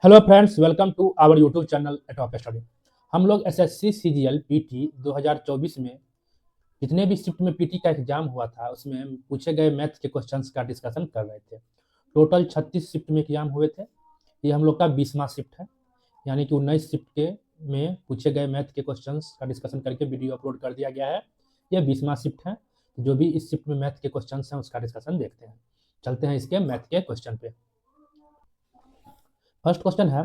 Hello friends, welcome to our YouTube channel top study. हम लोग SSC CGL PT 2024 में जितने भी शिफ्ट में पीटी का एग्जाम हुआ था उसमें पूछे गए मैथ के क्वेश्चंस का डिस्कशन कर रहे थे। टोटल 36 शिफ्ट में एग्जाम हुए थे। ये हम लोग का 20वां शिफ्ट है, यानी कि 19 शिफ्ट के में पूछे गए मैथ के क्वेश्चंस का डिस्कशन करके वीडियो अपलोड कर दिया गया है। ये 20वां शिफ्ट है। जो भी इस शिफ्ट में मैथ के क्वेश्चंस हैं उसका डिस्कशन देखते हैं। चलते हैं इसके मैथ के क्वेश्चन पे। फर्स्ट क्वेश्चन है,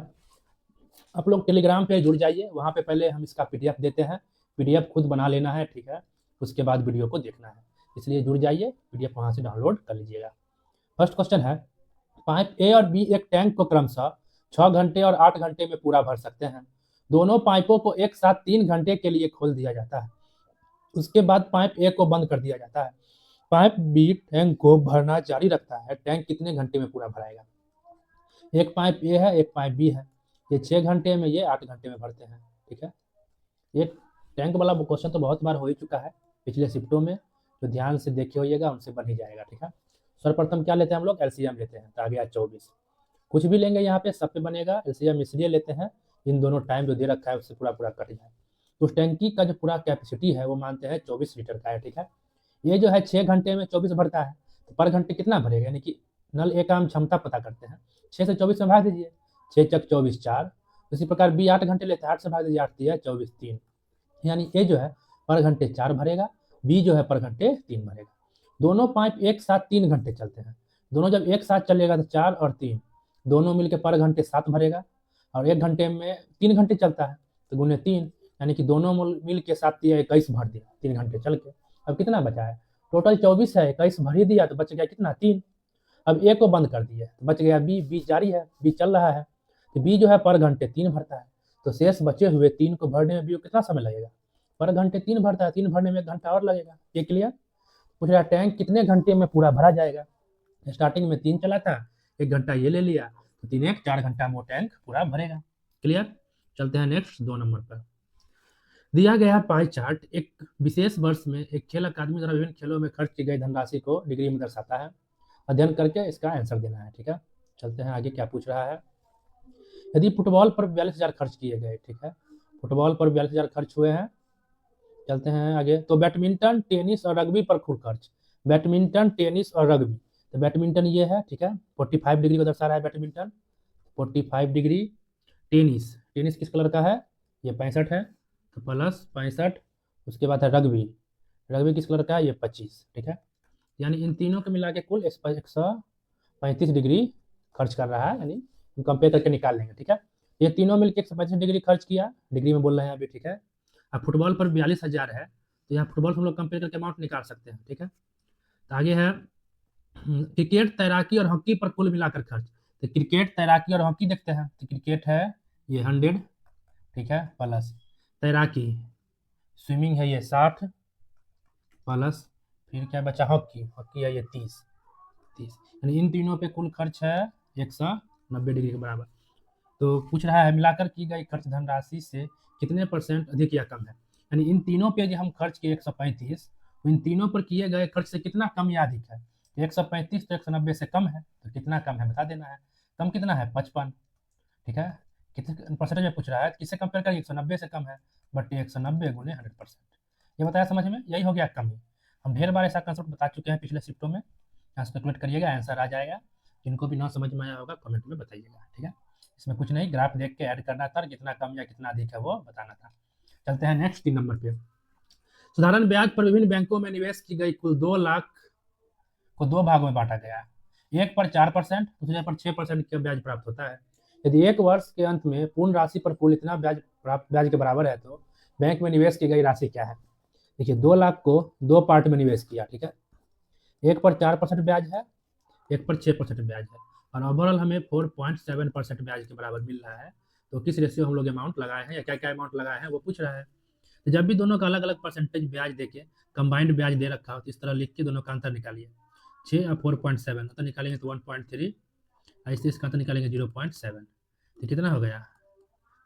आप लोग टेलीग्राम पे जुड़ जाइए। वहाँ पे पहले हम इसका पीडीएफ देते हैं। पीडीएफ खुद बना लेना है, ठीक है। उसके बाद वीडियो को देखना है, इसलिए जुड़ जाइए, पीडीएफ वहाँ से डाउनलोड कर लीजिएगा। फर्स्ट क्वेश्चन है, पाइप ए और बी एक टैंक को क्रमशः 6 घंटे और 8 घंटे में पूरा भर सकते हैं। दोनों पाइपों को एक साथ 3 घंटे के लिए खोल दिया जाता है। उसके बाद पाइप ए को बंद कर दिया जाता है। पाइप बी टैंक को भरना जारी रखता है। टैंक कितने घंटे में पूरा भराएगा? एक पाइप ए है, एक पाइप बी है। ये 6 घंटे में, ये 8 घंटे में भरते हैं, ठीक है। ये टैंक वाला क्वेश्चन तो बहुत बार हो ही चुका है पिछले शिफ्टों में। तो ध्यान से देखे होइएगा, उनसे बन ही जाएगा, ठीक है। सर्वप्रथम क्या लेते हैं हम लोग? एलसीएम लेते हैं, तो आ गया 24। कुछ भी लेंगे यहाँ पे सब पे बनेगा। एलसीएम इसलिए लेते हैं इन दोनों टाइम जो दे रखा है उससे पूरा पूरा कट जाए। तो उस टैंकी का जो पूरा कैपेसिटी है वो मानते हैं 24 लीटर का है, ठीक है। ये जो है 6 घंटे में 24 भरता है, तो पर घंटे कितना भरेगा? यानी कि नल ए का हम क्षमता पता करते हैं, 6 से 24 में भाग दीजिए। 6 चक 24 4। इसी प्रकार बी 8 घंटे लेता है, 8 से भाग दीजिए, 8 दिया 24 3। यानी ए जो है पर घंटे 4 भरेगा, बी जो है पर घंटे 3 भरेगा। दोनों पाइप एक साथ 3 घंटे चलते हैं। दोनों जब एक साथ चलेगा तो 4 और 3 दोनों मिलकर पर घंटे 7 भरेगा। और 1 घंटे में 3 घंटे चलता है, तो गुने 3, यानी कि दोनों मिल के 7 दिया 21 भर दिया 3 घंटे चल के। अब कितना बचा है? टोटल 24 है, 21 भर ही दिया तो बच गया कितना? 3। अब ए को बंद कर दिए तो बच गया बी। बी जारी है, बी चल रहा है, तो बी जो है पर घंटे 3 भरता है। तो शेष बचे हुए 3 को भरने में बी को कितना समय लगेगा? पर घंटे 3 भरता है, 3 भरने में 1 घंटा और लगेगा। ये क्लियर? पूछ रहा टैंक कितने घंटे में पूरा भरा जाएगा। स्टार्टिंग में 3 चला था, 1 घंटा ये ले लिया, तो 3 1 4 घंटा में वो टैंक पूरा भरेगा। क्लियर? चलते हैं नेक्स्ट 2 नंबर पर। दिया गया पाई चार्ट एक विशेष वर्ष में एक खेल अकादमी द्वारा विभिन्न खेलों में खर्च की गई धनराशि को डिग्री में दर्शाता है। अध्ययन करके इसका आंसर देना है, ठीक है। चलते हैं आगे, क्या पूछ रहा है। यदि फुटबॉल पर 42,000 खर्च किए गए, ठीक है, फुटबॉल पर 42,000 खर्च हुए हैं। चलते हैं आगे, तो बैडमिंटन, टेनिस और रग्बी पर कुल खर्च। बैडमिंटन, टेनिस और रग्बी, तो बैडमिंटन ये है, ठीक है, 45 डिग्री को दर्शा रहा है बैडमिंटन, 45 डिग्री। टेनिस, टेनिस किस कलर का है? ये 65 है, तो प्लस 65। उसके बाद है रग्बी, रग्बी किस कलर का है? ये 25, ठीक है। यानी इन तीनों को मिला के कुल 135 डिग्री खर्च कर रहा है, यानी कंपेयर करके निकाल लेंगे, ठीक है। ये तीनों मिलकर 135 डिग्री खर्च किया, डिग्री में बोल रहे हैं अभी, ठीक है। अब फुटबॉल पर 42,000 है, तो यहाँ फुटबॉल से हम लोग कंपेयर करके अमाउंट निकाल सकते हैं, ठीक है। तो आगे है क्रिकेट, तैराकी और हॉकी पर कुल मिलाकर खर्च। तो क्रिकेट, तैराकी और हॉकी देखते हैं। तो क्रिकेट है ये 100, ठीक है, प्लस तैराकी स्विमिंग है ये 60, प्लस फिर क्या बचा? हॉकी, हॉकी है ये 30, यानी इन तीनों पे कुल खर्च है 190 डिग्री के बराबर। तो पूछ रहा है मिलाकर की गई खर्च धनराशि से कितने परसेंट अधिक या कम है। यानी इन तीनों पे जो हम खर्च किए 135, तो इन तीनों पर किए गए खर्च से कितना कम या अधिक है? तो 135 तो 190 से कम है, तो कितना कम है बता देना है। कम कितना है? 55, ठीक है। कितने परसेंटेज में पूछ रहा है, किससे कंपेयर करें? 190 से कम है, बट 190 गुने 100%। ये बताया समझ में? यही हो गया कमी। हम ढेर बार ऐसा कंसेप्ट बता चुके हैं पिछले शिफ्टों में। यहाँ कैलकुलेट करिएगा, आंसर आ जाएगा। जिनको भी ना समझ में आया होगा कमेंट में बताइएगा, ठीक है। इसमें कुछ नहीं, ग्राफ देख के ऐड करना था, कितना कम या कितना अधिक है वो बताना था। चलते हैं नेक्स्ट 3 नंबर पे। साधारण ब्याज पर विभिन्न बैंकों में निवेश की गई कुल 2 लाख को 2 भागों में बांटा गया है। एक पर 4%, दूसरे पर 6% का ब्याज प्राप्त होता है। यदि एक वर्ष के अंत में पूर्ण राशि पर कुल इतना ब्याज के बराबर है तो बैंक में निवेश की गई राशि क्या है? देखिए 2 लाख को 2 पार्ट में निवेश किया, ठीक है। एक पर 4% ब्याज है, एक पर 6% ब्याज है, और ओवरऑल हमें 4.7% ब्याज के बराबर मिल रहा है। तो किस रेशियो हम लोग अमाउंट लगाए हैं या क्या क्या अमाउंट लगाए हैं वो पूछ रहा है। तो जब भी दोनों का अलग अलग परसेंटेज ब्याज देके कंबाइंड ब्याज दे रखा हो तो इस तरह लिख के दोनों का अंतर निकालिए। 6 और 4.7 तो निकालेंगे तो 1.3, ऐसे इसका अंतर निकालेंगे 0.7, तो कितना हो गया?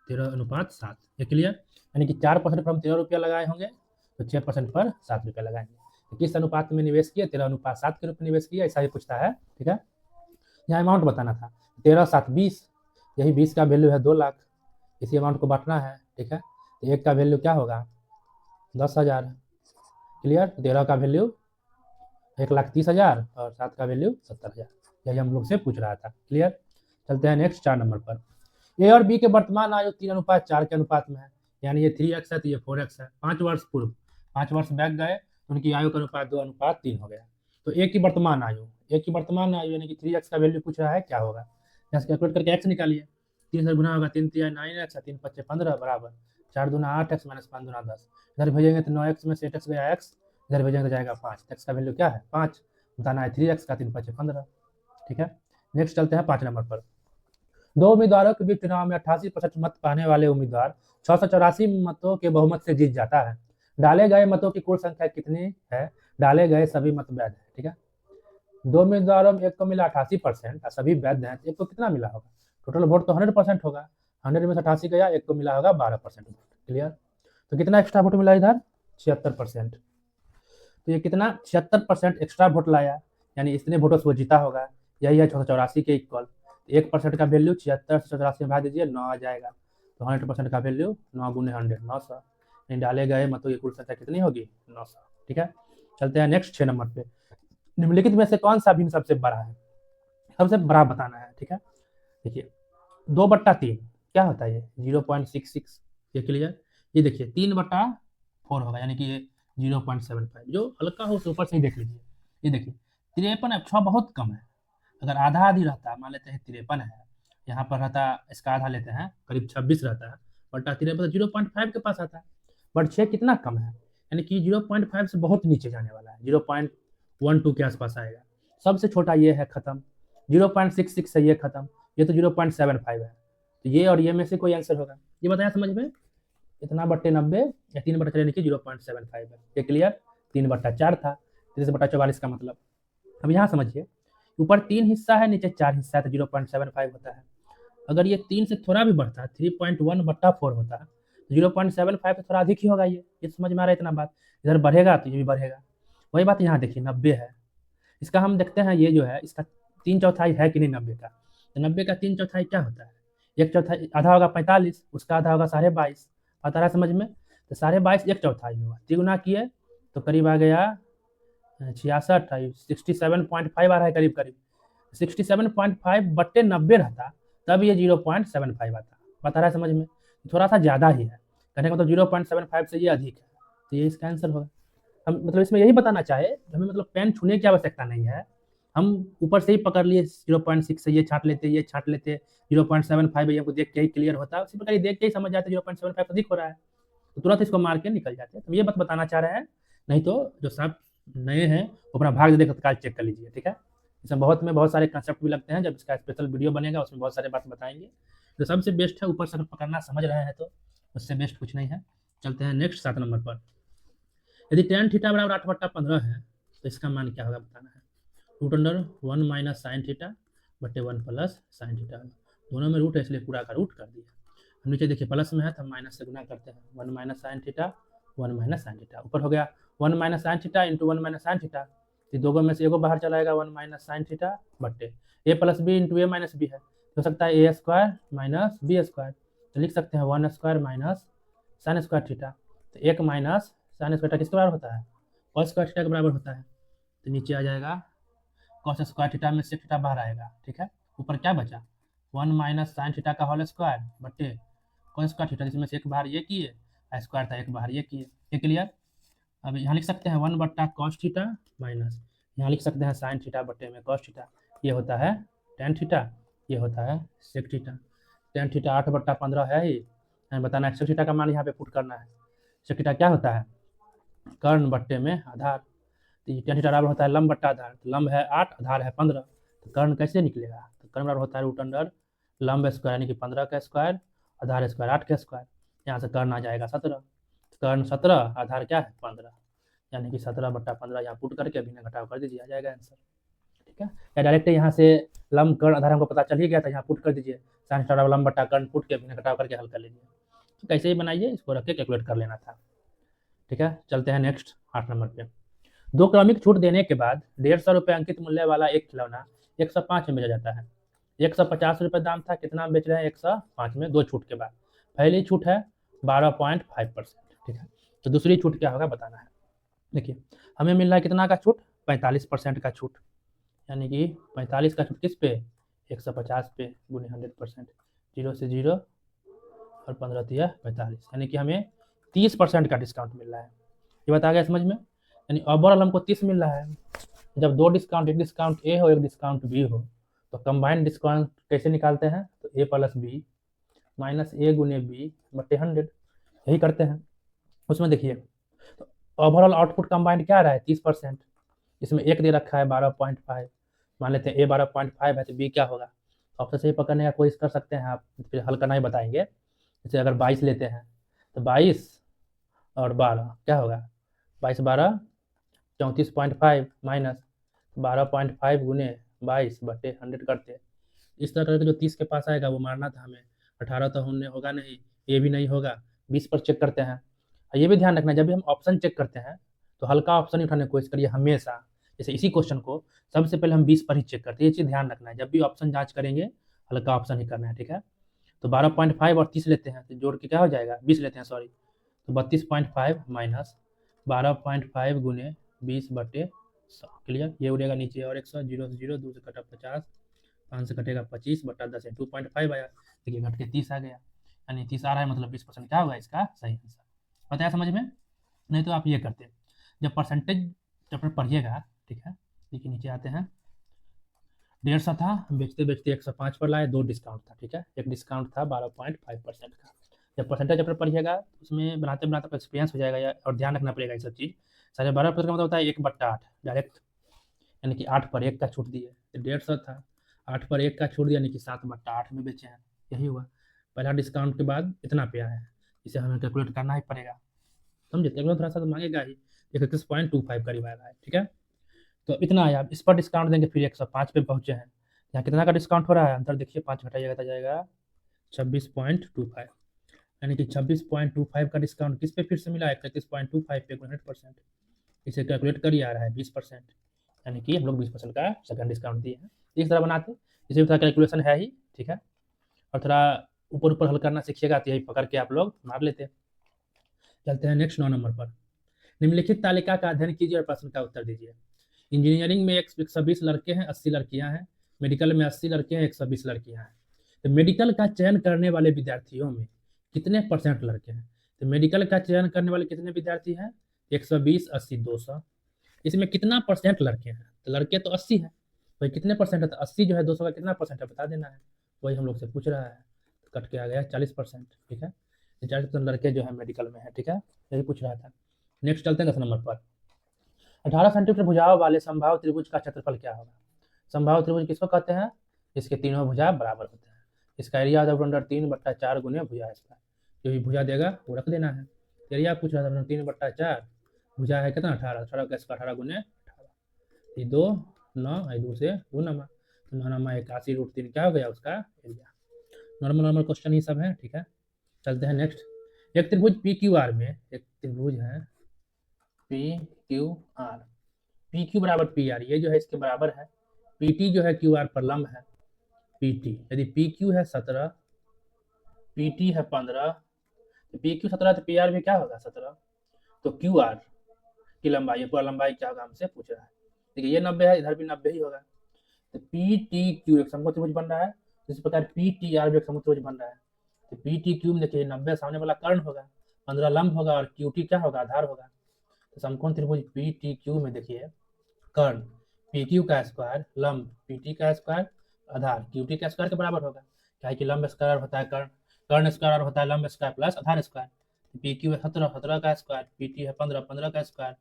13:7। ये क्लियर? यानी कि 4% पर हम 13 रुपया लगाए होंगे, तो 6% पर 7 रुपया लगाएंगे। तो किस अनुपात में निवेश किया? 13:7 के रूप में निवेश किया, ऐसा ही पूछता है, ठीक है। यहाँ अमाउंट बताना था, 13 7 20, यही 20 का वैल्यू है 2 लाख, इसी अमाउंट को बांटना है, ठीक है। तो 1 का वैल्यू क्या होगा 10,000, क्लियर। 13 का वैल्यू 1,30,000 और 7 का वैल्यू 70,000, यही हम लोग से पूछ रहा था, क्लियर। चलते हैं नेक्स्ट 4 नंबर पर। ए और बी के वर्तमान आयु 3:4 के अनुपात में है, यानी ये 3x है तो ये 4x है। 5 वर्ष पूर्व, 5 वर्ष बैक गए तो उनकी आयु का अनुपात 2:3 हो गया। तो ए की वर्तमान आयु, यानी कि 3x का वैल्यू पूछ रहा है, क्या होगा। यहाँ से कैलकुलेट करके x निकालिए, 3 से गुना होगा 3 3 9x, 3 5 15 बराबर 4 दूना 8x माइनस 5 दूना 10। इधर भेजेंगे तो 9x में से 8x गया x, इधर भेजेंगे तो जाएगा 5, x का वैल्यू क्या है 5, बताना है 3x का, 3 5 15, ठीक है। नेक्स्ट चलते हैं 5 नंबर पर। 2 उम्मीदवारों के बीच चुनाव में 88% मत पाने वाले उम्मीदवार 684 मतों के बहुमत से जीत जाता है। डाले गए मतों की कुल संख्या कितनी है, डाले गए सभी मत वैध है, ठीक है। 2 उम्मीदवारों में एक को मिला 88% और सभी वैध हैं, एक को कितना मिला होगा, टोटल वोट तो 100% होगा, 100 में से 88 गया, एक को मिला होगा 12% वोट, क्लियर। तो कितना एक्स्ट्रा वोट मिला इधर 76%, तो ये कितना 76% एक्स्ट्रा वोट लाया, यानी इतने वोटों से वो जीता होगा, यही है 684 के इक्वल। 1% का वैल्यू 76 से 84 में भाग दीजिए 9 आ जाएगा, तो 100% का वैल्यू 9 गुने 100 900, यानी डाले गए मतों की कुल संख्या कितनी होगी 900, ठीक है। चलते हैं नेक्स्ट 6 नंबर पे। निम्नलिखित में से कौन सा भिन्न सबसे बड़ा है, सबसे बड़ा बताना है, ठीक है। देखिए 2/3 क्या होता है ये 0.66, ये क्लियर। ये देखिए 3/4 होगा, यानी कि ये 0.75, जो हल्का हो उसे ऊपर से ही देख लीजिए। ये देखिए 53 6 बहुत कम है, अगर आधा आधी रहता, मान लेते हैं 53 है, यहाँ पर रहता इसका आधा लेते हैं करीब 26 रहता है, बटा 53 0.5 के पास आता है, बट 6 कितना कम है, यानी कि 0.5 से बहुत नीचे जाने वाला है, 0.12 के आसपास आएगा। सबसे छोटा ये है खत्म, 0.66 से ये खत्म, ये तो 0.75 है, तो ये और ये में से कोई आंसर होगा, ये बताया समझ में। इतना बट्टे 90 या 3/4 यानी कि 0.75 है, ये क्लियर। 3/4 था, 3/44 का मतलब। अब यहाँ समझिए, ऊपर 3 हिस्सा है, नीचे 4 हिस्सा है, तो 0.75 होता है। अगर ये 3 से थोड़ा भी बढ़ता है 3.1/4 होता है, तो 0.75 से थोड़ा अधिक ही होगा, ये समझ में आ रहा है इतना बात। इधर बढ़ेगा तो ये भी बढ़ेगा, वही बात यहाँ देखिए 90 है, इसका हम देखते हैं ये जो है इसका 3/4 है कि नहीं 90 का, तो 90 का 3/4 क्या होता है, 1/4 आधा होगा 45, उसका आधा होगा 22.5, आता रहा समझ में। तो 22.5 1/4 होगा, तिगुना किए तो करीब आ गया 66, 67.5 आ रहा है करीब करीब, 67.5/90 रहता तब ये 0.75 आता, बता रहा है समझ में, थोड़ा सा ज़्यादा ही है, कहने का मतलब 0.75 से ये अधिक है, तो ये इसका आंसर होगा। हम मतलब इसमें यही बताना चाहे, हमें मतलब पेन छूने की आवश्यकता नहीं है, हम ऊपर से ही पकड़ लिए 0.6 से ये छांट लेते, ये छांट लेते, 0.75 ये हमको देख के ही क्लियर होता है, उसी प्रकार देख के ही समझ जाते 0.75 अधिक हो रहा है, तो तुरंत इसको मार के निकल जाते हैं। तो ये बात बताना चाह रहे हैं, नहीं तो जो सब नए हैं वो अपना भाग दे तत्काल चेक कर लीजिए, ठीक है। इसमें बहुत सारे कंसेप्ट भी लगते हैं, जब इसका स्पेशल वीडियो बनेगा उसमें बहुत सारे बात बताएंगे। तो सबसे बेस्ट है ऊपर से पकड़ना, समझ रहे हैं तो उससे बेस्ट कुछ नहीं है। चलते हैं नेक्स्ट 7 नंबर पर। यदि tan थीटा बराबर 8/15 है तो इसका मान क्या होगा बताना है। √1 माइनस साइन थीटा बटे 1 प्लस साइन थीटा, दोनों में रूट है इसलिए पूरा का रूट कर दिया। हम नीचे देखिए प्लस में है तो हम माइनस से गुना करते हैं, 1 minus sine theta 1 minus sine theta, ऊपर हो गया 1 minus sine theta into 1 minus sine theta, तो दोनों में से एगो बाहर चलाएगा 1 माइनस साइन थीटा बटे ए प्लस बी इंटू ए माइनस बी है, हो सकता है a² माइनस b², तो लिख सकते हैं 1² माइनस साइन स्क्वायर थीटा, तो 1 माइनस साइन स्क्वायर थीटा किसके बराबर होता है कॉस स्क्वायर थीटा के बराबर होता है, तो नीचे आ जाएगा कॉस स्क्वायर थीटा में से थीटा बाहर आएगा, ठीक है। ऊपर क्या बचा 1 माइनस साइन थीटा का होल स्क्वायर बटे कॉस स्क्वायर थीटा, जिसमें से एक बाहर ये किए स्क्वायर था, एक बाहर ये किए, ये क्लियर। अब यहाँ लिख सकते हैं 1/cos थीटा माइनस यहाँ लिख सकते हैं साइन थीटा बटे में कॉस थीटा, ये होता है tan थीटा, ये होता है sec थीटा। tan थीटा 8/15 है ही, बताना है sec थीटा का मान यहाँ पे पुट करना है। sec थीटा क्या होता है कर्ण बट्टे में आधार, तो tan थीटा बराबर होता है लंब बट्टा आधार, तो लंब है 8 आधार है 15, तो कर्ण कैसे निकलेगा, तो कर्ण बराबर होता है √अंडर लंब स्क्वायर यानी कि 15 का स्क्वायर, आधार स्क्वायर 8 का स्क्वायर, यहाँ से कर्ण आ जाएगा 17, कर्ण 17 आधार क्या है 15, यानी कि 17/15 यहाँ पुट करके अभी घटाव कर दीजिए, आ जाएगा आंसर, ठीक है। या डायरेक्ट यहाँ से लंब कर्ण आधार हमको पता चल ही गया था, यहाँ पुट कर दीजिए साइन थीटा लंब बट्टा कर्ण पुट के अभी घटाव करके हल कर लीजिए, तो कैसे ही बनाइए, इसको रख के कैलकुलेट कर लेना था, ठीक है। चलते हैं नेक्स्ट 8 नंबर पे। 2 क्रमिक छूट देने के बाद 150 रुपये अंकित मूल्य वाला एक खिलौना 105 में बेचा जाता है। 150 रुपये दाम था, कितना बेच रहे हैं 105 में, 2 छूट के बाद। पहली छूट है 12.5%, ठीक है। तो दूसरी छूट क्या होगा बताना है। देखिए हमें मिल रहा है कितना का छूट, 45% का छूट, यानी कि 45 का छूट किस पे, 150 पे गुने 100%, 0 से 0 और 15 दिया 45, यानी कि हमें 30% का डिस्काउंट मिल रहा है। ये बता गया समझ में, यानी ओवरऑल हमको 30 मिल रहा है। जब दो डिस्काउंट, एक डिस्काउंट ए हो एक डिस्काउंट बी हो, तो कंबाइंड डिस्काउंट कैसे निकालते हैं, तो ए प्लस बी माइनस ए गुने बी बटे 100, यही करते हैं। उसमें देखिए तो ओवरऑल आउटपुट कंबाइंड क्या आ रहा है 30%, इसमें एक दे रखा है 12.5, मान लेते हैं ए 12.5 है तो बी क्या होगा, ऑप्शन से ही पकड़ने का कोशिश कर सकते हैं आप, फिर हल करना ही बताएंगे। जैसे अगर 22 लेते हैं तो 22 और 12 क्या होगा, 22 12 34.5 माइनस 12.5 गुने 22 बटे 100 करते। इस तरह करके जो 30 के पास आएगा वो मारना था हमें, 18 तो होने होगा नहीं, ये भी नहीं होगा, 20 पर चेक करते हैं। ये भी ध्यान रखना जब भी हम ऑप्शन चेक करते हैं तो हल्का ऑप्शन ही उठाने की कोशिश करिए हमेशा। जैसे इसी क्वेश्चन को सबसे पहले हम 20 पर ही चेक करते हैं, ये चीज़ ध्यान रखना है, जब भी ऑप्शन जांच करेंगे हल्का ऑप्शन ही करना है, ठीक है। तो 12.5 और 30 लेते हैं तो जोड़ के क्या हो जाएगा, 20 लेते हैं सॉरी, तो 32.5 माइनस 12.5 गुने 20 बटे 100, क्लियर। ये उड़ेगा नीचे और 100, 0 से 0, 2 से कटा 50, 5 से कटेगा 25 बटा 10 है 2.5 आया, देखिए घट के 30 आ गया, यानी 30 आ रहा है मतलब 20% क्या होगा इसका सही आंसर। बताया समझ में। नहीं तो आप ये करते, जब परसेंटेज चैप्टर पढ़िएगा, ठीक है, देखिए नीचे आते हैं, 150 था, बेचते बेचते 105 पर लाए, 2 डिस्काउंट था, ठीक है, एक डिस्काउंट था 12.5% का। जब परसेंटेज चैप्टर पढ़िएगा उसमें बनाते बनाते एक्सपीरियंस हो जाएगा और ध्यान रखना पड़ेगा ये सब चीज़। 12.5% का मतलब होता है 1/8 डायरेक्ट, यानी कि 8 पर 1 का छूट दिए, तो 150 था, 8 पर 1 का छूट दिया, यानी कि 7/8 में बेचे हैं, यही हुआ। पहला डिस्काउंट के बाद इतना पे आया है, इसे हमें कैलकुलेट करना ही पड़ेगा, समझे, कैलकुलेट थोड़ा सा तो मांगेगा ही, 31.25 करीब आया है, ठीक है। तो इतना आया, इस पर डिस्काउंट देंगे फिर 105 पे पहुंचे हैं, यहाँ कितना का डिस्काउंट हो रहा है, अंतर देखिए 5 घटाइएगा तो जाएगा 26.25, यानी कि 26.25 का डिस्काउंट किस पे फिर से मिला है, 31.25 पे 100%, इसे कैलकुलेट कर ही आ रहा है 20%, यानी कि हम लोग 20% का सेकंड डिस्काउंट दिए हैं। इस तरह बनाते, इसे भी थोड़ा कैलकुलेशन है ही, ठीक है, और थोड़ा ऊपर ऊपर हल करना सीखिएगा तो यही पकड़ के आप लोग मार लेते। चलते हैं नेक्स्ट 9 नंबर पर, निम्नलिखित तालिका का अध्ययन कीजिए और प्रश्न का उत्तर दीजिए। इंजीनियरिंग में 120 लड़के हैं, 80 लड़कियां हैं, मेडिकल में 80 लड़के हैं, 120 लड़कियां हैं। तो मेडिकल का चयन करने वाले विद्यार्थियों में कितने % लड़के हैं, तो मेडिकल का चयन करने वाले कितने विद्यार्थी हैं, 120 80 200, इसमें कितना % लड़के हैं, तो लड़के तो 80 है, वही कितने % है, तो 80 जो है 200 का कितना % है बता देना है, वही हम लोग से पूछ रहा है, तो कट के आ गया 40%, ठीक है, 40% लड़के जो है मेडिकल में है, ठीक है, यही पूछ रहा था। नेक्स्ट चलते हैं 10 नंबर पर, 18 सेंटीमीटर भुजाओं वाले समबाहु त्रिभुज का क्षेत्रफल क्या होगा। समबाहु त्रिभुज किसको कहते हैं, इसके तीनों भुजा बराबर होते हैं, इसका एरिया होता है 3/4 गुने भुजा स्क्वायर, जो भी भुजा देगा वो रख देना है। एरिया पूछ रहा था 3/4, भुजा है कितना 18, 18 का स्क्वायर 18 गुने 18, ये 2 9 2 से 2 नमा, तो 9 नमा 81√3 क्या हो गया उसका एरिया। नॉर्मल नॉर्मल क्वेश्चन ही सब है, ठीक है। चलते हैं नेक्स्ट, एक त्रिभुज पी क्यू आर में, एक त्रिभुज है P Q R, P Q बराबर पी आर, ये जो है इसके बराबर है, पी टी जो है क्यू आर पर लंब है, पी टी यदि पी क्यू है 17, पी टी है 15, तो पी क्यू 17 तो पी आर भी क्या होगा 17, तो क्यू आर की लंबाई, ये पूरा लंबाई क्या होगा हमसे पूछ रहा है, देखिए ये 90 है, इधर भी 90 ही होगा, तो पी टी क्यू एक समकोण त्रिभुज बन रहा है, इस प्रकार पी टी आर भी एक समकोण त्रिभुज बन रहा है, तो पी टी क्यू में देखिए 90 सामने वाला कर्ण होगा, 15 लंब होगा और क्यू टी क्या होगा आधार होगा, तो समकोण त्रिभुज पी टी क्यू में देखिए कर्ण पी क्यू का स्क्वायर लंब पी टी का स्क्वायर आधार क्यू टी का स्क्वायर के बराबर होगा, क्या है कि लंब स्क्वायर होता है कर्ण, कर्ण स्क्वायर होता है लंब स्क्वायर प्लस आधार स्क्वायर, पी क्यू है 17, 17 का स्क्वायर, पी टी है 15, 15 का स्क्वायर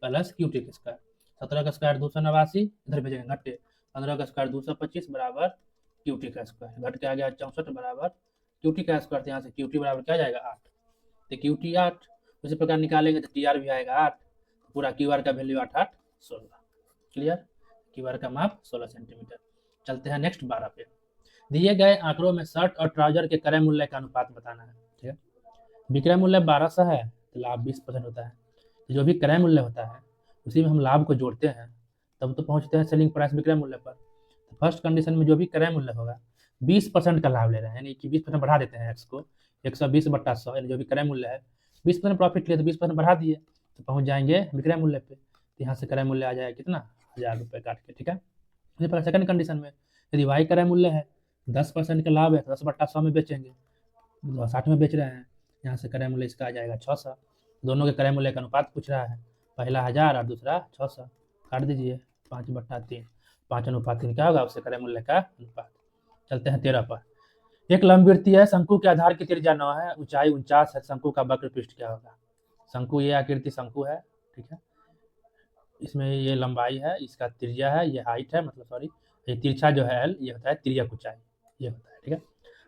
प्लस क्यू टी का स्क्वायर, 17 का स्क्वायर 289, इधर भेजेंगे घट के, 15 का स्क्वायर 225 बराबर क्यू टी का स्क्वायर, घट के आ गया 64 बराबर क्यू टी का स्क्वायर, यहाँ से क्यू टी बराबर क्या जाएगा 8, तो क्यू टी 8, उसी प्रकार निकालेंगे तो टी आर भी आएगा 8, पूरा क्यू आर का वैल्यू 8 8 16, क्लियर, क्यू आर का माप 16 सेंटीमीटर। चलते हैं नेक्स्ट 12 पे, दिए गए आंकड़ों में शर्ट और ट्राउजर के क्रय मूल्य का अनुपात बताना है, ठीक है। विक्रय मूल्य 1200 है तो लाभ 20% होता है, जो भी क्रय मूल्य होता है उसी में हम लाभ को जोड़ते हैं तब तो पहुंचते हैं सेलिंग प्राइस विक्रय मूल्य पर, फर्स्ट कंडीशन में जो भी क्रय मूल्य होगा 20% का लाभ ले रहे हैं, यानी कि 20% बढ़ा देते हैं एक्स को, 120/100, यानी जो भी क्रय मूल्य है 20% प्रॉफिट लिए तो 20% बढ़ा दिए तो पहुंच जाएंगे विक्रय मूल्य पे। तो यहाँ से क्रय मूल्य आ जाएगा कितना, 1000 रुपये काट के, ठीक है। इसी प्रकार सेकंड कंडीशन में यदि वाई क्रय मूल्य है 10% का लाभ है तो 10/100 में बेचेंगे, 60 में बेच रहे हैं, यहाँ से क्रय मूल्य इसका आ जाएगा 600। दोनों के क्रय मूल्य का अनुपात पूछ रहा है, पहला 1000 और दूसरा 600, काट दीजिए 5/3, 5:3 क्या होगा, उससे क्रय मूल्य का अनुपात। चलते हैं 13 पर। एक लंबवृत्तीय है, शंकु के आधार की त्रिज्या 9 है, ऊंचाई 49 है, शंकु का वक्र पृष्ठ क्या होगा। शंकु ये आकृति शंकु है, ठीक है, इसमें ये लंबाई है, इसका त्रिज्या है, ये हाइट है, मतलब सॉरी ये तिरछा जो है एल, ये होता है त्रिज्या ऊंचाई, ये होता है, ठीक है।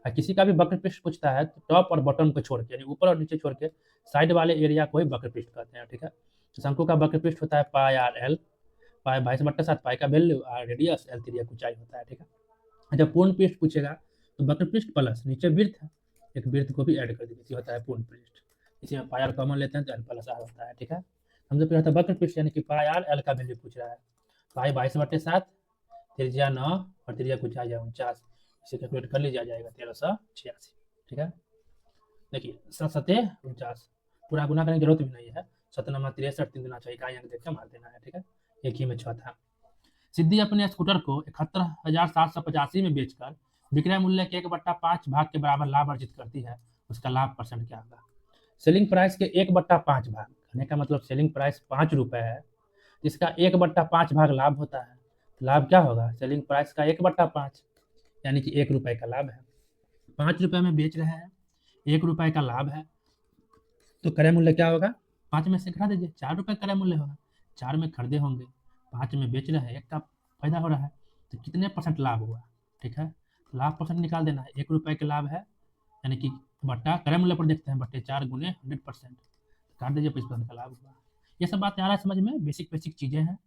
और किसी का भी वक्र पृष्ठ पूछता है तो टॉप और बॉटम को छोड़ के, यानी ऊपर और नीचे छोड़ के साइड वाले एरिया को ही वक्र पृष्ठ कहते हैं, ठीक है। तो शंकु का वक्र पृष्ठ होता है पाई आर एल, पाई 22/7, पाई का वैल्यू और रेडियस, एल त्रिज्या ऊंचाई होता है, ठीक है। जब पूर्ण पृष्ठ पूछेगा तो वक्र पृष्ठ प्लस नीचे वृत्त है, एक वृत्त को भी ऐड कर दीजिए, होता है पूर्ण पृष्ठ। इसी में पाई आर कॉमन लेते हैं तो एल प्लस आर होता है, ठीक है। हमसे पूछा था वक्र पृष्ठ, यानी कि पाई आर एल का वैल्यू पूछ रहा है, पाई 22/7, त्रिज्या 9 और त्रिज्या कुछ आ जाए 49, इसे कैलकुलेट कर लीजिए, आ जाएगा 1386, ठीक है। देखिए 7×7 = 49, पूरा गुना करने की जरूरत भी नहीं है, 7×9 = 63, 3 गुना 6 इकाई अंक देख के मार देना है, ठीक है। एक ही में 6 था। सिद्धि अपने स्कूटर को 71,785 में बेचकर विक्रय मूल्य के 1/5 भाग के बराबर लाभ अर्जित करती है, उसका लाभ परसेंट क्या होगा। सेलिंग प्राइस के 1/5 भाग, कहने का मतलब सेलिंग प्राइस 5 रुपए है, जिसका 1/5 भाग लाभ होता है, तो लाभ क्या होगा, सेलिंग प्राइस का 1/5, यानी कि 1 रुपए का लाभ है। 5 रुपए में बेच रहे हैं, 1 रुपए का लाभ है, तो क्रय मूल्य क्या होगा, 5 में से घटा दीजिए, 4 रुपए क्रय मूल्य होगा, 4 में खरीदे होंगे, 5 में बेच रहे हैं, 1 का फायदा हो रहा है, तो कितने परसेंट लाभ हुआ, ठीक है। तो लाभ परसेंट निकाल देना है, 1 रुपए के लाभ है, यानी कि बट्टा क्रय मूल्य पर देखते हैं, बट्टे 4 × 100%, काट दीजिए, 25% का लाभ हुआ। ये सब बात आ रहा है समझ में, बेसिक बेसिक चीज़ें हैं,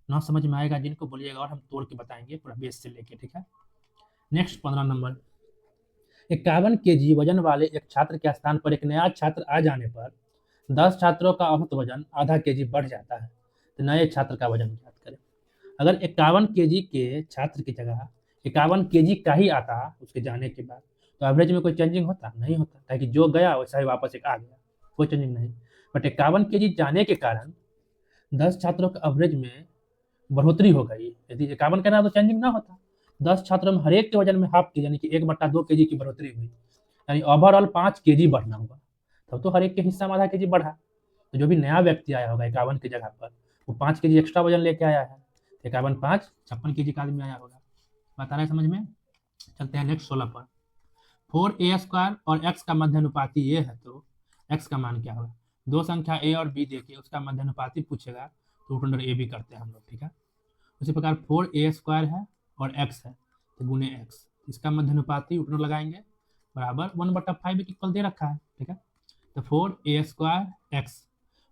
ना समझ में आएगा जिनको बोलिएगा और हम तोड़ के बताएंगे पूरा बेस से लेके, ठीक है। Next 15 number. 51 kg वजन वाले एक छात्र के स्थान पर एक नया छात्र आ जाने पर 10 छात्रों का औसत वजन आधा kg बढ़ जाता है, तो नए छात्र का वजन ज्ञात करें। अगर 51 kg के छात्र की जगह 51 kg का ही आता उसके जाने के बाद, तो एवरेज में कोई चेंजिंग होता नहीं होता, ताकि जो गया वैसा ही वापस एक आ गया, कोई चेंजिंग नहीं। बट 51 kg जाने के कारण 10 छात्रों का एवरेज में बढ़ोतरी हो गई, यदि 51 का ना तो चेंजिंग ना होता, 10 छात्रों में हर एक के वजन में हाफ के, यानी कि 1/2 kg की बढ़ोतरी हुई, यानी ओवरऑल 5 kg बढ़ना हुआ, तब तो हर एक के हिस्सा में आधा kg बढ़ा। तो जो भी नया व्यक्ति आया होगा 51 की जगह पर, वो 5 kg एक्स्ट्रा वजन लेके आया है, 51 5 56 kg का आदमी आया होगा, बता रहे समझ में। चलते हैं नेक्स्ट 16 पर। 4a² और x का मध्यानुपाती ये है, तो x का मान क्या होगा, दो संख्या a और b देखिए, उसका मध्यानुपाती पूछेगा तो √a भी करते हैं हम लोग, ठीक है। उसी प्रकार 4a² है और x है, तो गुने x, इसका मध्यानुपाती √, लगाएंगे बराबर 1/5 इक्वल दे रखा है, ठीक है। तो 4a² x,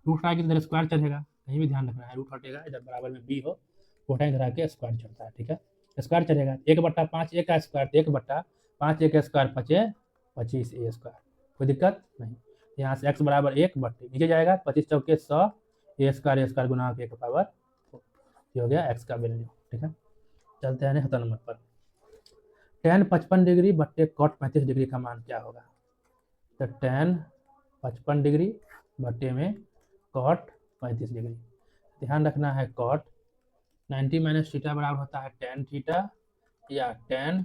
रूट हटा के इधर स्क्वायर चढ़ेगा, कहीं भी ध्यान रखना है, रूट हटेगा इधर बराबर में b हो, उठा इधर आके स्क्वायर चढ़ता है, ठीक है। स्क्वायर चढ़ेगा 1/5 a का स्क्वायर, 1/5 a का स्क्वायर 25a², कोई दिक्कत नहीं। यहाँ से x बराबर 1 बट्टे नीचे जाएगा, 25 चौके 100, a² गुना के पावर, ये हो गया x का वैल्यू, ठीक है। चलते हैं 77 नंबर पर। tan 55 डिग्री बट्टे cot 35 डिग्री का मान क्या होगा। तो tan 55 डिग्री बट्टे में cot 35 डिग्री, ध्यान रखना है cot 90 - थीटा बराबर होता है tan थीटा, या tan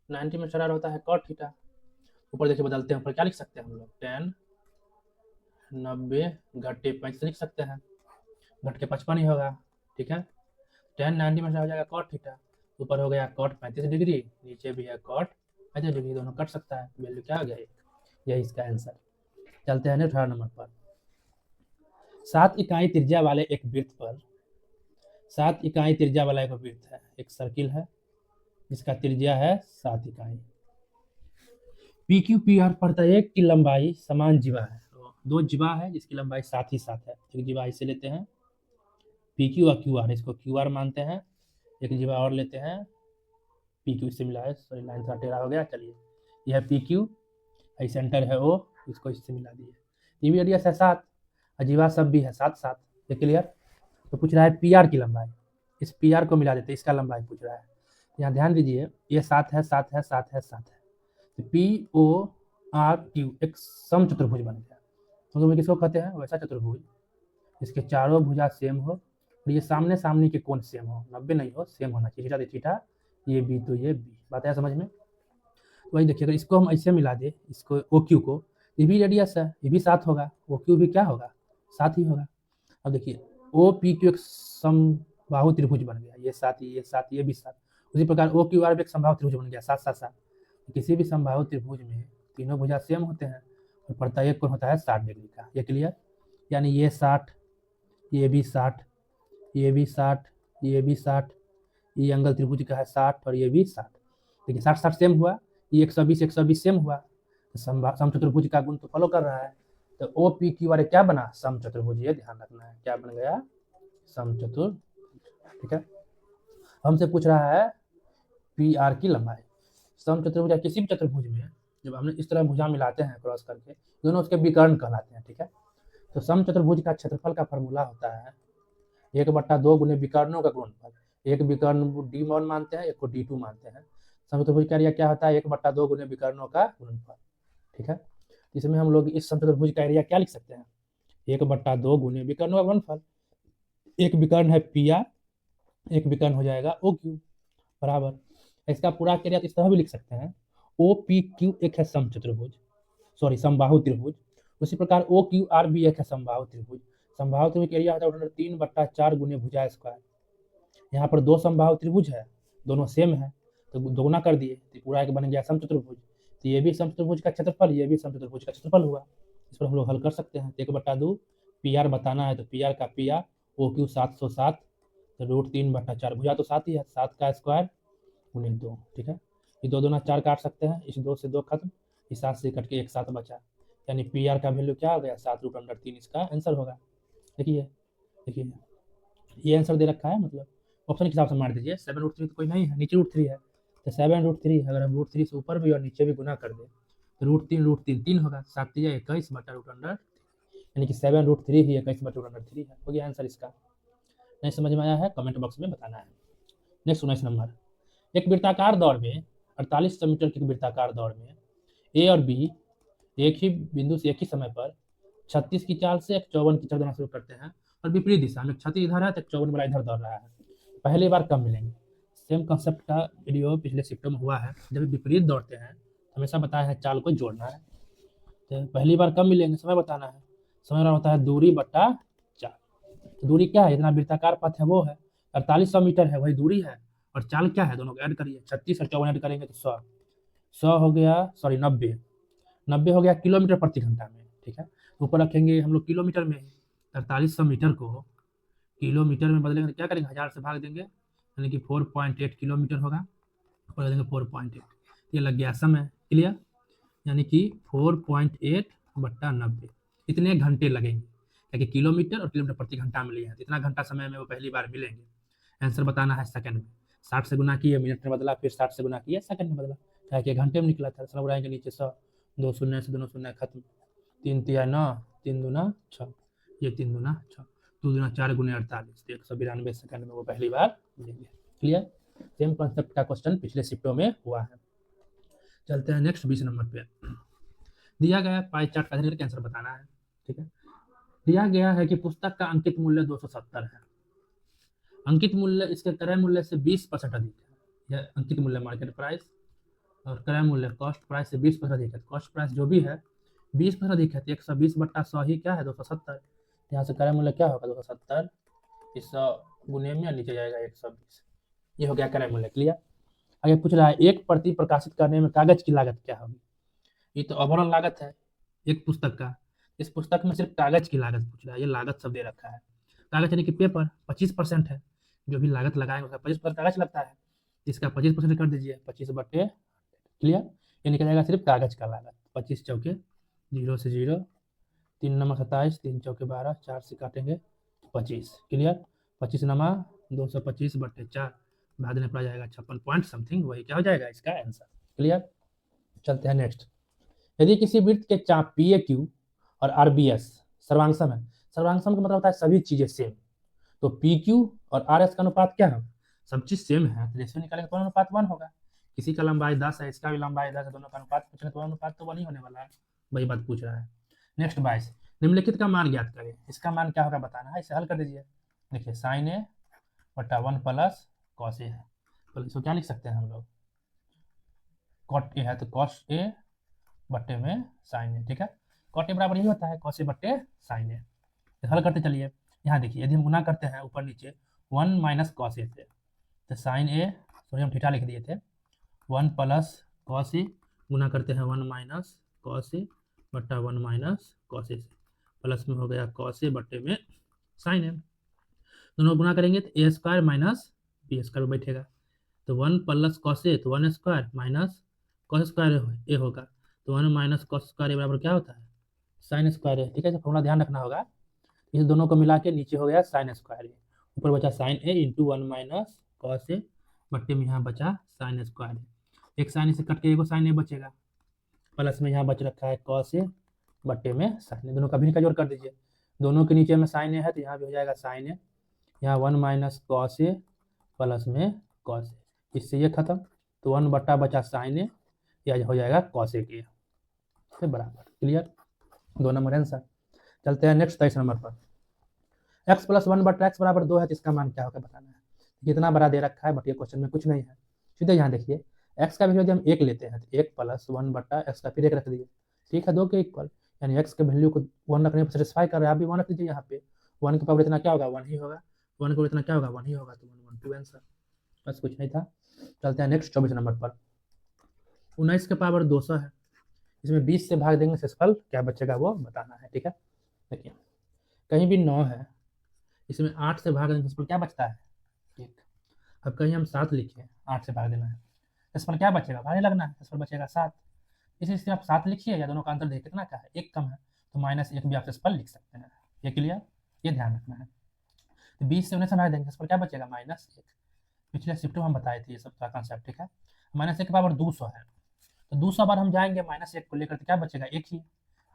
90 में बराबर होता है cot थीटा। ऊपर देखिए बदलते हैं, ऊपर क्या लिख सकते हैं हम लोग, tan 90 घटे 35 लिख सकते हैं, घट के 55 ही होगा, ठीक है। tan 90 में हो जाएगा cot थीटा, ऊपर हो गया cot 35 डिग्री, नीचे भी है cot 35 डिग्री, दोनों कट सकता है, वैल्यू क्या हो गया, यही इसका आंसर। चलते हैं 18 नंबर पर। 7 इकाई त्रिज्या वाले एक वृत्त पर, 7 इकाई त्रिज्या वाला एक वृत्त है, एक सर्किल है जिसका त्रिज्या है 7 इकाई। PQ PR प्रत्येक की लंबाई समान जीवा है, तो 2 जीवा है जिसकी लंबाई 7 ही 7 है, एक जीवा इसे लेते हैं PQ और QR, इसको QR मानते हैं, एक जीवा और लेते हैं PQ, इससे मिला है, सॉरी लाइन थोड़ा टेढ़ा हो गया, चलिए यह PQ, सेंटर है O, इसको इससे मिला दिए, टीवी रेडियस है 7, अजीवा सब भी है 7 7, ये क्लियर। तो पूछ रहा है PR की लंबाई, इस PR को मिला देते, इसका लंबाई पूछ रहा है, यहाँ ध्यान दीजिए, ये 7 है, 7 है, 7 है, 7 है, तो PORQ एक समचतुर्भुज बन गया। तो किसको कहते हैं? वैसा चतुर्भुज इसके चारों भुजा सेम हो और ये सामने सामने के कोण सेम हो, 90 नहीं हो, सेम होना चाहिए, थीटा थीटा, ये बी तो ये बी। बात है समझ में? तो वही देखिए, अगर इसको हम ऐसे मिला दे, इसको OQ को, ये भी रेडियस है, ये भी 7 होगा, OQ भी क्या होगा? 7 ही होगा। अब देखिए OPQ एक समबाहु त्रिभुज बन गया, ये 7, ये 7, ये भी 7। उसी प्रकार OQR भी एक समबाहु त्रिभुज बन गया, 7 7 7। किसी भी समबाहु त्रिभुज में तीनों भुजा सेम होते हैं और प्रत्येक कोण होता है 60 डिग्री का। ये क्लियर? यानी ये 60, ये भी 60, ये भी 60, ये भी 60, ये एंगल त्रिभुज का है 60 और ये भी 60। देखिए 60 60 सेम हुआ, ये 120 120 सेम हुआ, तो समचतुर्भुज का गुण तो फॉलो कर रहा है। तो OPQ वाले क्या बना? समचतुर्भुज। ये ध्यान रखना है, क्या बन गया? समचतुर्भुज। ठीक है, हमसे पूछ रहा है PR की लंबाई। समचतुर्भुज या किसी भी चतुर्भुज में जब हमने इस तरह भुजा मिलाते हैं क्रॉस करके, दोनों उसके विकर्ण कहलाते हैं। ठीक है, तो समचतुर्भुज का क्षेत्रफल का फॉर्मूला होता है 1/2 गुने विकर्णों का गुणनफल। एक विकर्ण D1 मानते हैं, एक को D2 मानते हैं। समचतुर्भुज का एरिया क्या होता है? 1/2 गुने विकर्णों का गुणनफल। ठीक है, इसमें हम लोग इस समचतुर्भुज का एरिया क्या लिख सकते हैं? 1/2 गुने विकर्णों का गुणनफल। एक विकर्ण है PR, एक विकर्ण हो जाएगा OQ बराबर। इसका पूरा एरिया इस तरह भी लिख सकते हैं, OPQ एक है समचतुर्भुज, सॉरी समबाहु त्रिभुज। उसी प्रकार OQR भी एक है समबाहु त्रिभुज। समबाहु त्रिभुज का एरिया होता है 3/4 गुने भुजा स्क्वायर। यहाँ पर दो समबाहु त्रिभुज है, दोनों सेम है, तो दोगुना कर दिए तो पूरा एक बन गया समचतुर्भुज। तो ये भी समचतुर्भुज का क्षेत्रफल, ये भी समचतुर्भुज का क्षेत्रफल हुआ। इस पर हम लोग हल कर सकते हैं। 1/2 PR बताना है तो PR का PR, OQ 707, तो √3/4, भुजा तो 7 ही है, 7 का स्क्वायर गुने 2। ठीक है, ये 2 दूना 4 काट सकते हैं, इस 2 से 2 खत्म, इस 7 से कट के 1 7 बचा, यानी PR का वैल्यू क्या हो गया? 7√3 इसका आंसर होगा। देखिए देखिए, ये आंसर दे रखा है, मतलब ऑप्शन के हिसाब से मार दीजिए। 7√3 तो कोई नहीं है, नीचे √3 है, तो 7√3 अगर हम √3 से ऊपर भी और नीचे भी गुना कर दें तो √3 3 होगा, 7 21/√3, यानी कि 7√3 ही 21/√3 है। हो गया आंसर इसका। नहीं समझ में आया है कमेंट बॉक्स में बताना है। नेक्स्ट 19 नंबर, एक वृत्ताकार दौड़ में 4800 मीटर की वृत्ताकार दौड़ में A और B एक ही बिंदु से एक ही समय पर 36 की चाल से एक 54 की चाल दौड़ना शुरू करते हैं और विपरीत दिशा में 36 इधर है तो 54 वाला इधर दौड़ रहा है। पहली बार कब मिलेंगे? सेम कंसेप्ट का वीडियो पिछले शिफ्ट में हुआ है। जब विपरीत दौड़ते हैं हमेशा बताया है चाल को जोड़ना है। तो पहली बार कब मिलेंगे? समय बताना है। समय होता है दूरी बटा चाल। तो दूरी क्या है? इतना वृत्ताकार पथ है वो है 4800 मीटर है, वही दूरी है, और चाल क्या है? दोनों को ऐड करिए, 36 और 54 ऐड करेंगे तो 100 हो गया, सॉरी 90 हो गया किलोमीटर प्रति घंटा में। ठीक है, ऊपर रखेंगे हम लोग किलोमीटर में, 4800 मीटर को किलोमीटर में बदलेंगे तो क्या करेंगे? 1000 से भाग देंगे, यानी कि 4.8 किलोमीटर होगा, और देंगे 4.8, ये लग गया समय। क्लियर? यानी कि 4.8/90 इतने घंटे लगेंगे, क्योंकि किलोमीटर और किलोमीटर प्रति घंटा में लिए हैं, इतना घंटा समय में वो पहली बार मिलेंगे। आंसर बताना है सेकंड में। 60 से गुना किए, मिनट में बदला, फिर 60 से गुना किया, सेकंड में बदला, क्या कि घंटे में निकला था। सब उड़ाएंगे नीचे 100, 2 शून्य से दोनों शून्य खत्म, 3 तिया 9, 3 दूना 6, ये 3 दूना 6, 2 दूना 4 गुने 48, 192 सेकंड में वो पहली बार मिलेंगे। क्लियर? सेम कॉन्सेप्ट का क्वेश्चन पिछले शिफ्टों में हुआ है। चलते हैं नेक्स्ट 20 नंबर पे। दिया गया पाई चार्ट का आंसर बताना है। ठीक है, दिया गया है कि पुस्तक का अंकित मूल्य 270 है। अंकित मूल्य इसके क्रय मूल्य से 20% अधिक है। यह अंकित मूल्य मार्केट प्राइस, और क्रय मूल्य कॉस्ट प्राइस से 20% अधिक है। कॉस्ट प्राइस जो भी है 20% अधिक है, तो 120/100 ही क्या है? 270। यहाँ से क्रय मूल्य क्या होगा? 270, इस 100 गुने में नीचे जाएगा 120, ये हो गया क्रय मूल्य। क्लियर? आगे पूछ रहा है एक प्रति प्रकाशित करने में कागज की लागत क्या होगी? ये तो ओवरऑल लागत है एक पुस्तक का, इस पुस्तक में सिर्फ कागज की लागत पूछ रहा है, ये लागत सब दे रखा है। कागज यानी कि पेपर 25% है, जो भी लागत लगाएंगे उसका 25% कागज लगता है, इसका 25% कर दीजिए, 25/। क्लियर? ये निकल जाएगा सिर्फ कागज का लागत। 25 चौके 0 से 0, 3 नमा 27, 3 चौके 12, 4 से काटेंगे 25। क्लियर? 25 नमा 225/4 भाग देने पर आ जाएगा 56 पॉइंट समथिंग, वही क्या हो जाएगा इसका आंसर। क्लियर? चलते हैं नेक्स्ट। यदि किसी वृत्त के चाप PAQ और RBS सर्वांगसम है, सर्वांगसम का मतलब होता है सभी चीजें सेम, तो PQ और RS का अनुपात क्या है? सब चीज़ सेम है तो रेशियो निकालेंगे तो अनुपात 1 होगा। किसी का लंबाई 10 है, इसका भी लंबाई 10 है, दोनों का अनुपात पूछेंगे तो अनुपात तो 1 ही होने वाला है। वही बात पूछ रहा है। नेक्स्ट 22, निम्नलिखित का मान ज्ञात करें। इसका मान क्या होगा बताना है, इसे हल कर दीजिए। देखिए साइन ए बटा 1 प्लस कॉस ए है, तो इसको क्या लिख सकते हैं हम लोग, कॉट ए है तो कॉस ए बट्टे में साइन ए, ठीक है। कॉट ए बराबर यही होता है कॉस ए बट्टे साइन ए। हल करते चलिए, यहाँ देखिए यदि हम गुना करते हैं ऊपर नीचे 1 माइनस कॉस ए से, तो साइन ए सॉरी हम थीटा लिख दिए थे, 1 प्लस कॉस ए गुना करते हैं 1 माइनस कॉस ए बट्टा 1 माइनस कॉस ए से, प्लस में हो गया कॉस ए बट्टे में साइन ए। दोनों गुना करेंगे तो ए स्क्वायर माइनस बी स्क्वायर बैठेगा, तो 1 प्लस कॉस ए तो 1 स्क्वायर माइनस कॉस स्क्वायर ए होगा, तो 1 माइनस कॉस स्क्वायर ए बराबर क्या होता है, साइन स्क्वायर ए, ठीक है। फॉर्मूला ध्यान रखना होगा। इस दोनों को मिला के नीचे हो गया साइन स्क्वायर ए, ऊपर बचा sign A into 1 minus cos A बट्टे में यहाँ बचा साइन स्क्वायर ए, एक साइन से कट के एक साइन ए बचेगा, प्लस में यहाँ बच रखा है कॉस ए बट्टे में साइन ए, दोनों का भी का जोड़ कर दीजिए। दोनों के नीचे में साइन ए है तो यहाँ भी हो जाएगा साइन ए, यहाँ 1 माइनस कॉस ए प्लस में कॉस ए, इससे ये खत्म, तो 1 बट्टा बचा साइन ए, यह हो जाएगा कॉस ए के से बराबर। Clear, 2 number answer. चलते हैं नेक्स्ट 23 नंबर पर। x प्लस 1 बटा x बराबर 2 है तो इसका मान क्या होगा बताना है। कितना बड़ा दे रखा है बट ये क्वेश्चन में कुछ नहीं है। सीधे यहाँ देखिए x का वैल्यू यदि हम 1 लेते हैं तो 1 प्लस 1 बटा x का फिर 1 रख दिए, ठीक है, 2 के इक्वल, यानी x के वैल्यू को 1 रखने पर सेटिस्फाई कर रहा है, आप भी 1 रख दीजिए यहाँ पे, 1 के पावर इतना क्या होगा 1 ही होगा, 1 के पावर इतना क्या होगा 1 ही होगा, तो 1 1 2 आंसर, बस कुछ नहीं था। चलते हैं नेक्स्ट 24 नंबर पर। 19 के पावर 200 है, इसमें 20 से भाग देंगे शेषफल क्या बचेगा वो बताना है, ठीक है। देखिए कहीं भी 9 है, इसमें 8 से भाग देंगे शेषफल क्या बचता है 1। अब कहीं हम 7 लिखे, 8 से भाग देना है, शेषफल क्या बचेगा भागे लगना है, शेषफल बचेगा 7। इसी से आप 7 लिखिए या दोनों का अंतर देखिए कितना क्या है, 1 कम है, तो -1 भी आप शेषफल लिख सकते हैं। ये क्लियर, ये ध्यान रखना है। तो 20 से 19 से भाग देंगे शेषफल क्या बचेगा -1। पिछले शिफ्ट में हम बताए थे ये सब का कॉन्सेप्ट, ठीक है। -1 के पावर 200 है, तो 200 बार हम जाएंगे -1 को लेकर, तो क्या बचेगा 1 ही,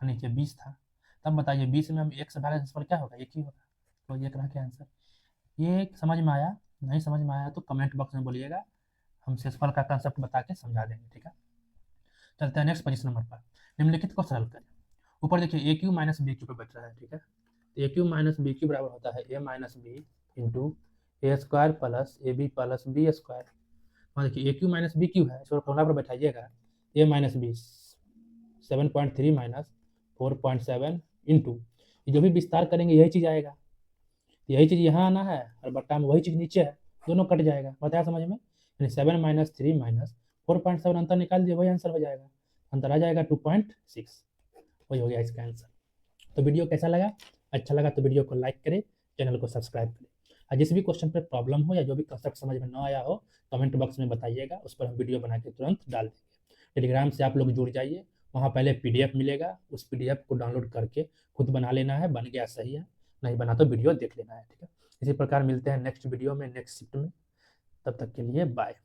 नीचे 20 था। तब बताइए 20 में हम 1 से भागे शेषफल क्या होगा 1 ही होगा, तो ये रहा क्या आंसर। ये समझ में आया, नहीं समझ में आया तो कमेंट बॉक्स में बोलिएगा, हम शेषफल का कंसेप्ट बता के समझा देंगे, ठीक है। चलते हैं नेक्स्ट 25 नंबर पर। निम्नलिखित को सरल करें। ऊपर देखिए A Q minus B Q पे बच रहा है, ठीक है। तो A Q minus B Q बराबर होता है A minus B into A square plus A B plus B square. वहाँ देखिए A Q minus B Q है, इसको फॉर्मूला पर बैठाइएगा, A minus B 7.3 minus 4.7 into, जो भी विस्तार करेंगे यही चीज़ आएगा, यही चीज़ यहाँ आना है और बट्टा में वही चीज़ नीचे है, दोनों कट जाएगा, बताया समझ में। यानी 7 माइनस 3 माइनस 4.7 अंतर निकाल दिए, वही आंसर हो जाएगा, अंतर आ जाएगा 2.6, वही हो गया इसका आंसर। तो वीडियो कैसा लगा, अच्छा लगा तो वीडियो को लाइक करें, चैनल को सब्सक्राइब करें, और जिस भी क्वेश्चन पर प्रॉब्लम हो या जो भी कंसेप्ट समझ में ना आया हो कमेंट बॉक्स में बताइएगा, उस पर हम वीडियो बना के तुरंत डाल देंगे। टेलीग्राम से आप लोग जुड़ जाइए, वहाँ पहले PDF मिलेगा, उस PDF को डाउनलोड करके खुद बना लेना है, बन गया सही है, नहीं बना तो वीडियो देख लेना है, ठीक है। इसी प्रकार मिलते हैं नेक्स्ट वीडियो में नेक्स्ट शिफ्ट में, तब तक के लिए बाय।